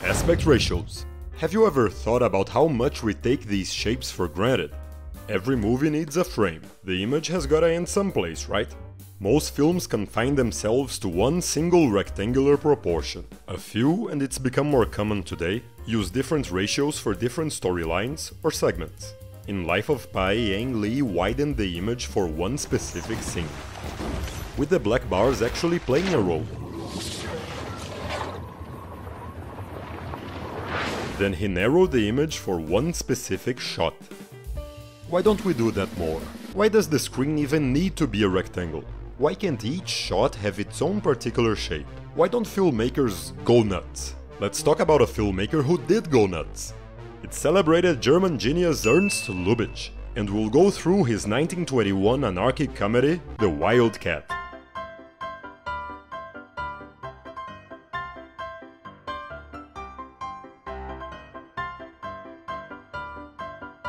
Aspect ratios. Have you ever thought about how much we take these shapes for granted? Every movie needs a frame. The image has gotta end someplace, right? Most films confine themselves to one single rectangular proportion. A few, and it's become more common today, use different ratios for different storylines or segments. In Life of Pi, Ang Lee widened the image for one specific scene, with the black bars actually playing a role. Then he narrowed the image for one specific shot. Why don't we do that more? Why does the screen even need to be a rectangle? Why can't each shot have its own particular shape? Why don't filmmakers go nuts? Let's talk about a filmmaker who did go nuts. It's celebrated German genius Ernst Lubitsch, and we'll go through his 1921 anarchic comedy, The Wild Cat.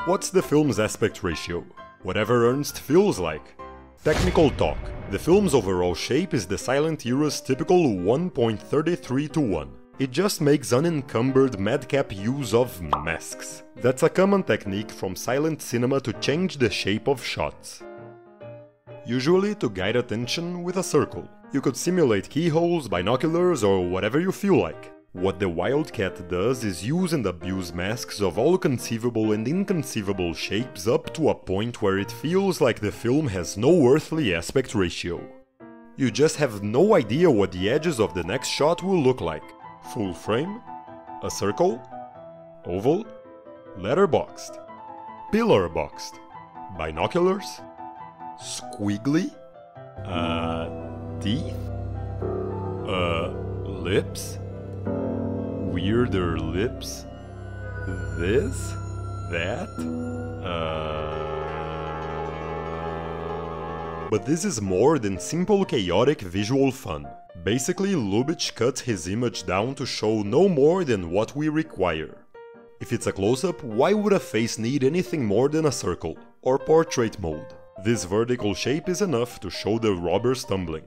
What's the film's aspect ratio? Whatever Ernst feels like. Technical talk. The film's overall shape is the silent era's typical 1.33 to 1. It just makes unencumbered madcap use of masks. That's a common technique from silent cinema to change the shape of shots. Usually to guide attention with a circle. You could simulate keyholes, binoculars, or whatever you feel like. What the Wild Cat does is use and abuse masks of all conceivable and inconceivable shapes up to a point where it feels like the film has no earthly aspect ratio. You just have no idea what the edges of the next shot will look like. Full frame? A circle? Oval? Letterboxed? Pillar boxed? Binoculars? Squiggly? Teeth? Lips? Weirder lips? This? That? But this is more than simple chaotic visual fun. Basically, Lubitsch cut his image down to show no more than what we require. If it's a close-up, why would a face need anything more than a circle, or portrait mode? This vertical shape is enough to show the robber stumbling.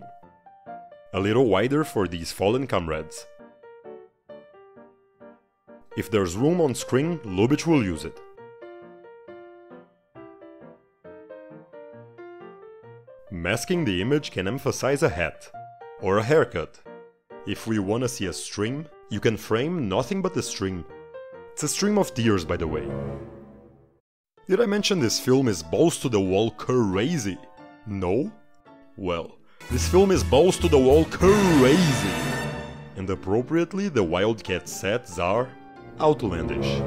A little wider for these fallen comrades. If there's room on screen, Lubitsch will use it. Masking the image can emphasize a hat, or a haircut. If we wanna see a stream, you can frame nothing but the stream. It's a stream of tears, by the way. Did I mention this film is balls to the wall crazy? No? Well, this film is balls to the wall crazy! And appropriately, the Wild Cat sets are outlandish.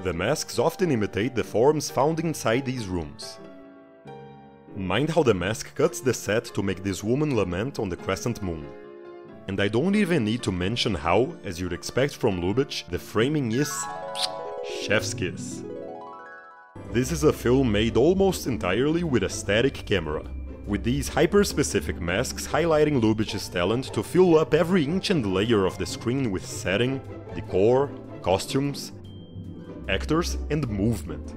The masks often imitate the forms found inside these rooms. Mind how the mask cuts the set to make this woman lament on the crescent moon. And I don't even need to mention how, as you'd expect from Lubitsch, the framing is chef's kiss. This is a film made almost entirely with a static camera, with these hyper-specific masks highlighting Lubitsch's talent to fill up every inch and layer of the screen with setting, decor, costumes, actors, and movement.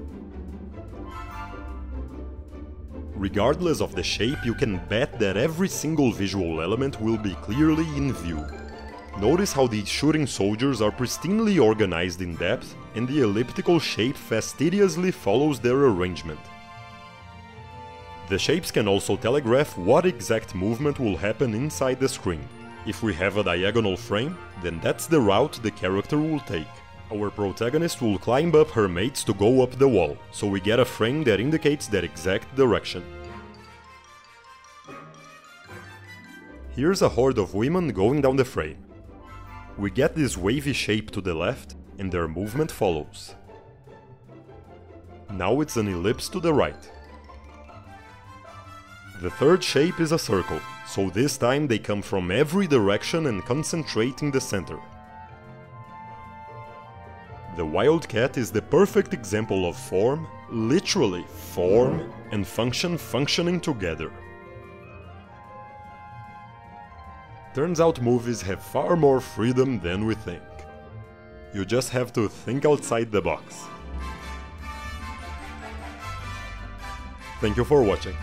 Regardless of the shape, you can bet that every single visual element will be clearly in view. Notice how these shooting soldiers are pristinely organized in depth, and the elliptical shape fastidiously follows their arrangement. The shapes can also telegraph what exact movement will happen inside the screen. If we have a diagonal frame, then that's the route the character will take. Our protagonist will climb up her mates to go up the wall, so we get a frame that indicates that exact direction. Here's a horde of women going down the frame. We get this wavy shape to the left, and their movement follows. Now it's an ellipse to the right. The third shape is a circle, so this time they come from every direction and concentrate in the center. The Wild Cat is the perfect example of form, literally form, and function functioning together. Turns out movies have far more freedom than we think. You just have to think outside the box. Thank you for watching.